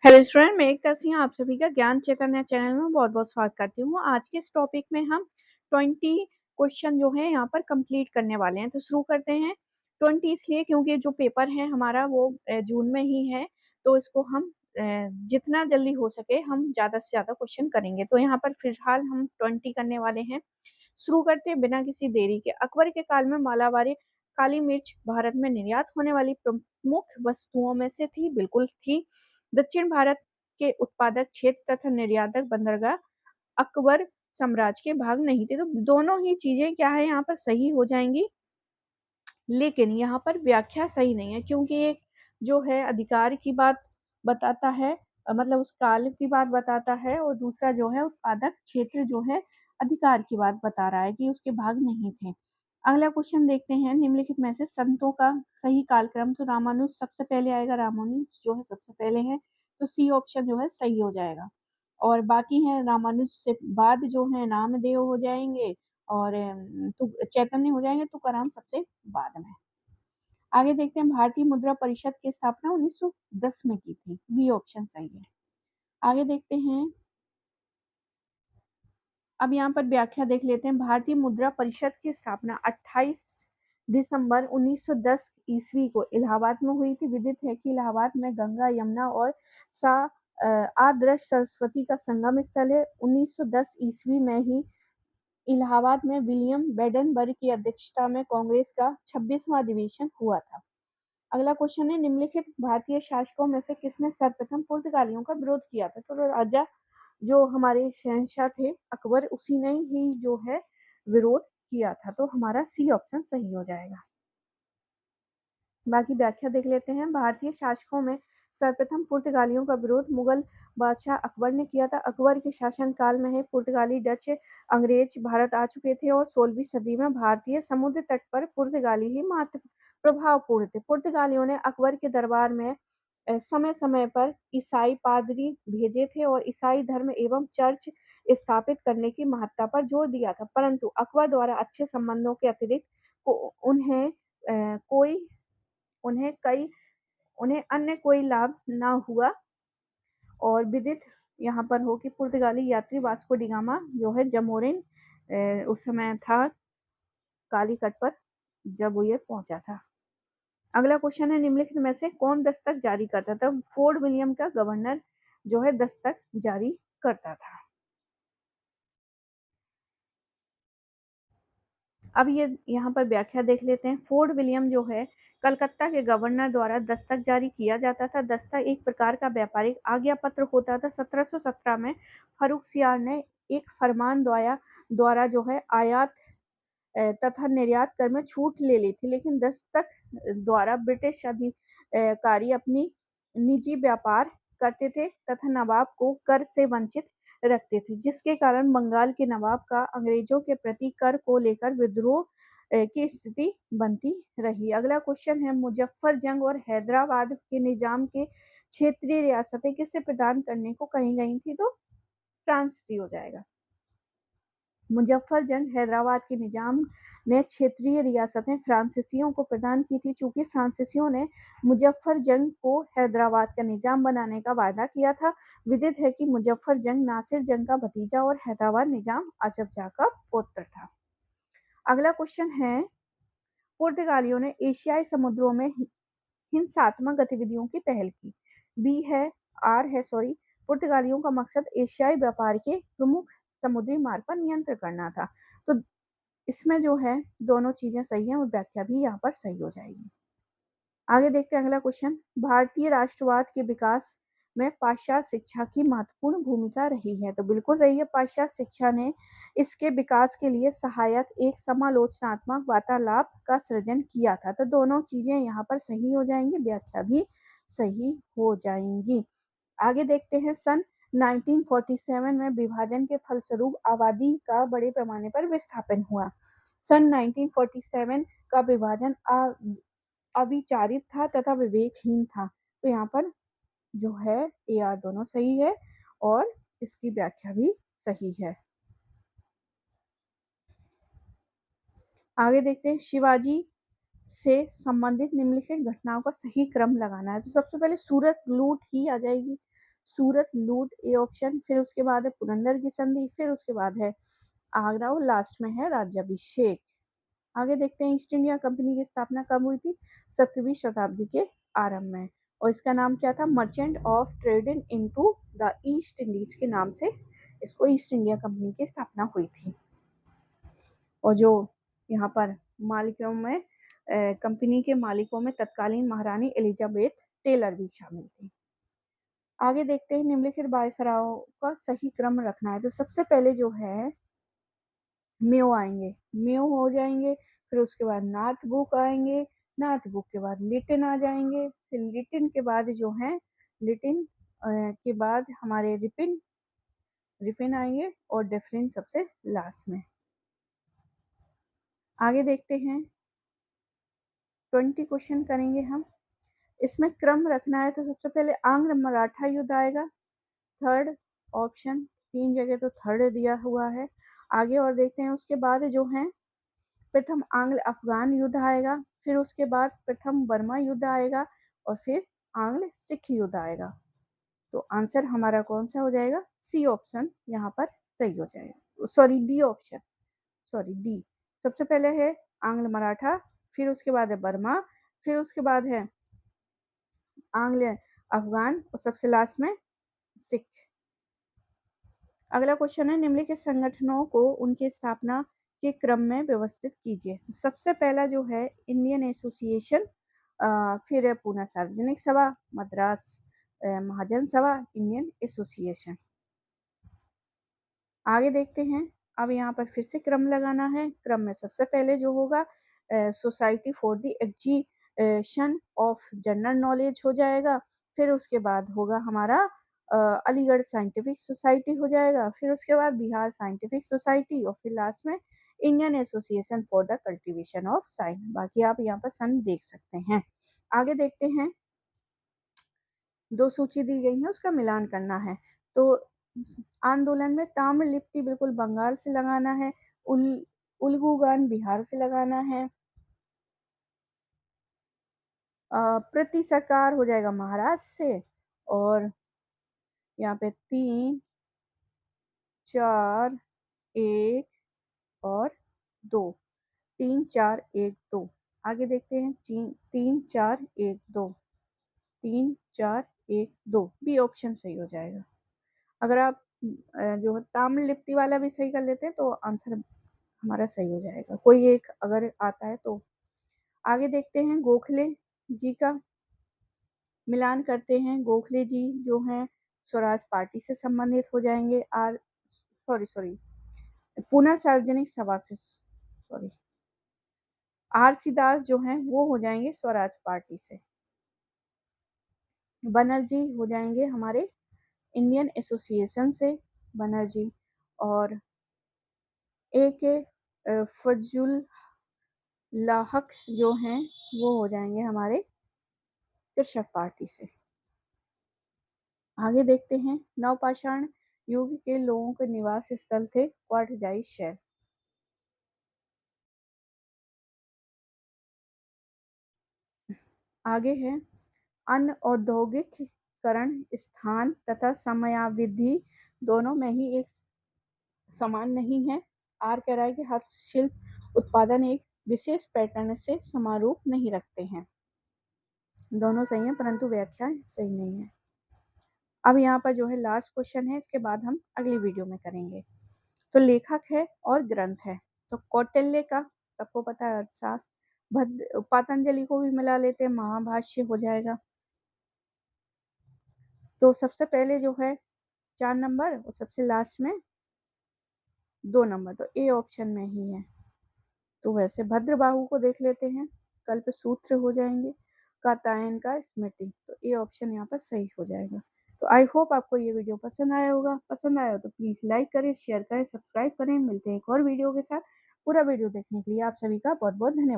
Hello student, मैं एकता सिंह आप सभी का ज्ञान चैतन्य चैनल में बहुत-बहुत स्वागत करती हूँ। आज के इस टॉपिक में हम 20 क्वेश्चन जो है यहाँ पर कंप्लीट करने वाले हैं। तो शुरू करते हैं। 20 इसलिए क्योंकि जो पेपर है हमारा वो जून में ही है, तो इसको हम जितना जल्दी हो सके हम ज़्यादा से ज़्यादा क्वेश्चन करेंगे। तो यहाँ पर फिलहाल हम 20 करने वाले हैं। शुरू करते हैं बिना किसी देरी के। अकबर के काल में मालाबारी काली मिर्च भारत में निर्यात होने वाली प्रमुख वस्तुओं में से थी, बिल्कुल थी। दक्षिण भारत के उत्पादक क्षेत्र तथा निर्यातक बंदरगाह अकबर साम्राज्य के भाग नहीं थे। तो दोनों ही चीजें क्या है यहाँ पर सही हो जाएंगी, लेकिन यहाँ पर व्याख्या सही नहीं है क्योंकि एक जो है अधिकार की बात बताता है, मतलब उस काल की बात बताता है, और दूसरा जो है उत्पादक क्षेत्र जो है अधिकार की बात बता रहा है कि उसके भाग नहीं थे। अगला क्वेश्चन देखते हैं। निम्नलिखित में से संतों का सही कालक्रम, तो रामानुज सबसे पहले आएगा, रामानुज जो है सबसे पहले है, तो सी ऑप्शन जो है सही हो जाएगा। और बाकी है रामानुज से बाद जो है नामदेव हो जाएंगे, और तो चैतन्य हो जाएंगे, तुकाराम सबसे बाद में। आगे देखते हैं। भारतीय मुद्रा परिषद की स्थापना 1910 में की थी, बी ऑप्शन सही है। आगे देखते हैं। अब यहाँ पर व्याख्या देख लेते हैं। भारतीय मुद्रा परिषद की स्थापना 28 दिसंबर 1910 ईस्वी को इलाहाबाद में हुई थी। विदित है कि इलाहाबाद में गंगा, यमुना और सा आदर्श सरस्वती का संगम स्थल है। 1910 ईस्वी में ही इलाहाबाद में विलियम बेडनबर्ग की अध्यक्षता में कांग्रेस का 26वां अधिवेशन हुआ था। अगला क्वेश्चन है। निम्नलिखित भारतीय शासकों में से किसने सर्वप्रथम पुर्तगालियों का विरोध किया था? तो राजा जो हमारे शहंशाह थे अकबर, उसी ने ही जो है विरोध किया था। तो हमारा सी ऑप्शन सही हो जाएगा। बाकी व्याख्या देख लेते हैं। भारतीय शासकों में सर्वप्रथम पुर्तगालियों का विरोध मुगल बादशाह अकबर ने किया था। अकबर के शासनकाल में ही पुर्तगाली, डच, अंग्रेज भारत आ चुके थे और 16वीं सदी में भारतीय समुद्र तट पर पुर्तगाली ही महत्व प्रभावपूर्ण थे। पुर्तगालियों ने अकबर के दरबार में समय समय पर ईसाई पादरी भेजे थे और ईसाई धर्म एवं चर्च स्थापित करने की महत्ता पर जोर दिया था, परंतु अकबर द्वारा अच्छे संबंधों के अतिरिक्त उन्हें कोई उन्हें कई उन्हें अन्य कोई लाभ न हुआ। और विदित यहाँ पर हो कि पुर्तगाली यात्री वास्को डिगामा जो है जमोरिन उस समय था कालीकट पर जब वो ये पहुंचा था। अगला क्वेश्चन है। निम्नलिखित में से कौन दस्तक जारी करता था? फोर्ट विलियम का गवर्नर जो है दस्तक जारी करता था। अब ये यहाँ पर व्याख्या देख लेते हैं। फोर्ट विलियम जो है कलकत्ता के गवर्नर द्वारा दस्तक जारी किया जाता था। दस्तक एक प्रकार का व्यापारिक आज्ञा पत्र होता था। 1717 में फर्रुखसियार ने एक फरमान द्वारा जो है आयात तथा निर्यात कर में छूट ले ली थी, लेकिन दस्तक द्वारा ब्रिटिश अधिकारी अपनी निजी व्यापार करते थे तथा नवाब को कर से वंचित रखते थे, जिसके कारण बंगाल के नवाब का अंग्रेजों के प्रति कर को लेकर विद्रोह की स्थिति बनती रही। अगला क्वेश्चन है। मुजफ्फर जंग और हैदराबाद के निजाम के क्षेत्रीय रियासतें किसे प्रदान करने को कही गई थी? तो फ्रांसीसी हो जाएगा। मुजफ्फर जंग हैदराबाद के निजाम ने क्षेत्रीय रियासतें फ्रांसीसियों को प्रदान की थी। चूंकि फ्रांसीसियों ने मुजफ्फर जंग को हैदराबाद का निजाम बनाने का वायदा किया था। विदित है कि मुजफ्फर जंग नासिर जंग का भतीजा और हैदराबाद निजाम अजब जा का पुत्र था। अगला क्वेश्चन है। पुर्तगालियों ने एशियाई समुद्रों में हिंसात्मक गतिविधियों की पहल की। बी है आर है सॉरी पुर्तगालियों का मकसद एशियाई व्यापार के प्रमुख समुद्री मार्ग पर नियंत्रण करना था। तो इसमें जो है दोनों चीजें सही हैं और व्याख्या भी यहाँ पर सही हो जाएगी। आगे देखते हैं अगला क्वेश्चन। भारतीय राष्ट्रवाद के विकास में पाश्चात्य शिक्षा की महत्वपूर्ण भूमिका रही है। तो बिल्कुल रही है। पाश्चात्य शिक्षा ने इसके विकास के लिए सहायक एक समालोचनात्मक वार्तालाप का सृजन किया था। तो दोनों चीजें यहाँ पर सही हो जाएंगी, व्याख्या भी सही हो जाएंगी। आगे देखते हैं। सन 1947 में विभाजन के फलस्वरूप आबादी का बड़े पैमाने पर विस्थापन हुआ। सन 1947 का विभाजन अविचारित था तथा विवेकहीन था। तो यहाँ पर जो है ए आर दोनों सही है और इसकी व्याख्या भी सही है। आगे देखते हैं। शिवाजी से संबंधित निम्नलिखित घटनाओं का सही क्रम लगाना है। तो सबसे पहले सूरत लूट ही आ जाएगी। सूरत लूट ए ऑप्शन, फिर उसके बाद है पुरंदर की संधि, फिर उसके बाद है आगरा और लास्ट में है राज्याभिषेक। आगे देखते हैं ईस्ट इंडिया कंपनी की स्थापना कब हुई थी? 17वीं शताब्दी के आरंभ में। और इसका नाम क्या था? Merchant of trading into the east Indies के नाम से इसको ईस्ट इंडिया कंपनी की स्थापना हुई थी। और जो यहाँ पर मालिकों में कंपनी के मालिकों में तत्कालीन महारानी एलिजाबेथ टेलर भी शामिल थी। आगे देखते हैं निम्नलिखित वायसरायों का सही क्रम रखना है। तो सबसे पहले जो है मेयो आएंगे, मेयो हो जाएंगे, फिर उसके बाद नाथ बुक आएंगे, नाथ बुक के बाद लिटिन आ जाएंगे, फिर लिटिन के बाद जो है लिटिन के बाद हमारे रिपिन, रिपिन आएंगे और डेफरिन सबसे लास्ट में। आगे देखते हैं 20 क्वेश्चन करेंगे हम। इसमें क्रम रखना है तो सबसे पहले आंग्ल मराठा युद्ध आएगा, थर्ड ऑप्शन, 3 जगह तो थर्ड दिया हुआ है। आगे और देखते हैं उसके बाद जो है प्रथम आंग्ल अफगान युद्ध आएगा, फिर उसके बाद प्रथम बर्मा युद्ध आएगा और फिर आंग्ल सिख युद्ध आएगा। तो आंसर हमारा कौन सा हो जाएगा? सी ऑप्शन यहाँ पर सही हो जाएगा, sorry D option, sorry D. सबसे पहले है आंग्ल मराठा, फिर उसके बाद है बर्मा, फिर उसके बाद है आंग्ल अफगान और सबसे लास्ट में सिख। अगला क्वेश्चन है निम्नलिखित संगठनों को उनकी स्थापना के क्रम में व्यवस्थित कीजिए। सबसे पहला जो है इंडियन एसोसिएशन, फिर है पूना सार्वजनिक सभा, मद्रास महाजन सभा, इंडियन एसोसिएशन। आगे देखते हैं, अब यहाँ पर फिर से क्रम लगाना है। क्रम में सबसे पहले जो होगा society for the exhibition of general knowledge हो जाएगा, फिर उसके बाद होगा हमारा अलीगढ़ साइंटिफिक सोसाइटी हो जाएगा, फिर उसके बाद बिहार साइंटिफिक सोसाइटी और फिर लास्ट में Indian association for the cultivation of science. बाकी आप यहाँ पर सन देख सकते हैं। आगे देखते हैं, 2 सूची दी गई है उसका मिलान करना है। तो आंदोलन में ताम्र लिप्ति बिल्कुल बंगाल से लगाना है, उल्गू गान बिहार से लगाना है, प्रति सरकार हो जाएगा महाराष्ट्र से, और यहाँ पे 3, 4, 1 और 2, 3, 4, 1, 2। आगे देखते हैं 3, 4, 1, 2, 3, 4, 1, 2 बी ऑप्शन सही हो जाएगा। अगर आप जो है ताम्र लिप्ति वाला भी सही कर लेते हैं तो आंसर हमारा सही हो जाएगा, कोई एक अगर आता है तो। आगे देखते हैं गोखले जी का मिलान करते हैं। गोखले जी जो हैं स्वराज पार्टी से संबंधित हो जाएंगे, सॉरी पुनः सार्वजनिक सभा से, सॉरी आर.सी. दास जो हैं वो हो जाएंगे स्वराज पार्टी से। बनर्जी हो जाएंगे हमारे इंडियन एसोसिएशन से, बनर्जी। और ए.के. फजल लाहक जो हैं वो हो जाएंगे हमारे कृषक पार्टी से। आगे देखते हैं, नवपाषाण युग के लोगों के निवास स्थल थे क्वार्टजाई शहर। आगे है अनऔद्योगिकरण स्थान तथा समयावधि दोनों में ही एक समान नहीं है। आर कह रहा है कि हस्तशिल्प उत्पादन एक विशेष पैटर्न से समारूप नहीं रखते हैं। दोनों सही है परंतु व्याख्या सही नहीं है। अब यहाँ पर जो है लास्ट क्वेश्चन है, इसके बाद हम अगली वीडियो में करेंगे। तो लेखक है और ग्रंथ है, तो कौटिल्य का सबको पता है अर्थशास्त्र, पतंजलि को भी मिला लेते हैं, महाभाष्य हो जाएगा। तो सबसे पहले जो है 4 नंबर और सबसे लास्ट में 2 नंबर, तो ए ऑप्शन में ही है। तो वैसे भद्रबाहु को देख लेते हैं, कल्प सूत्र हो जाएंगे, कात्यायन का स्मृति, तो ए ऑप्शन यहाँ पर सही हो जाएगा। तो आई होप आपको ये वीडियो पसंद आया होगा। पसंद आया हो तो प्लीज लाइक करें, शेयर करें, सब्सक्राइब करें। मिलते हैं एक और वीडियो के साथ। पूरा वीडियो देखने के लिए आप सभी का बहुत बहुत धन्यवाद।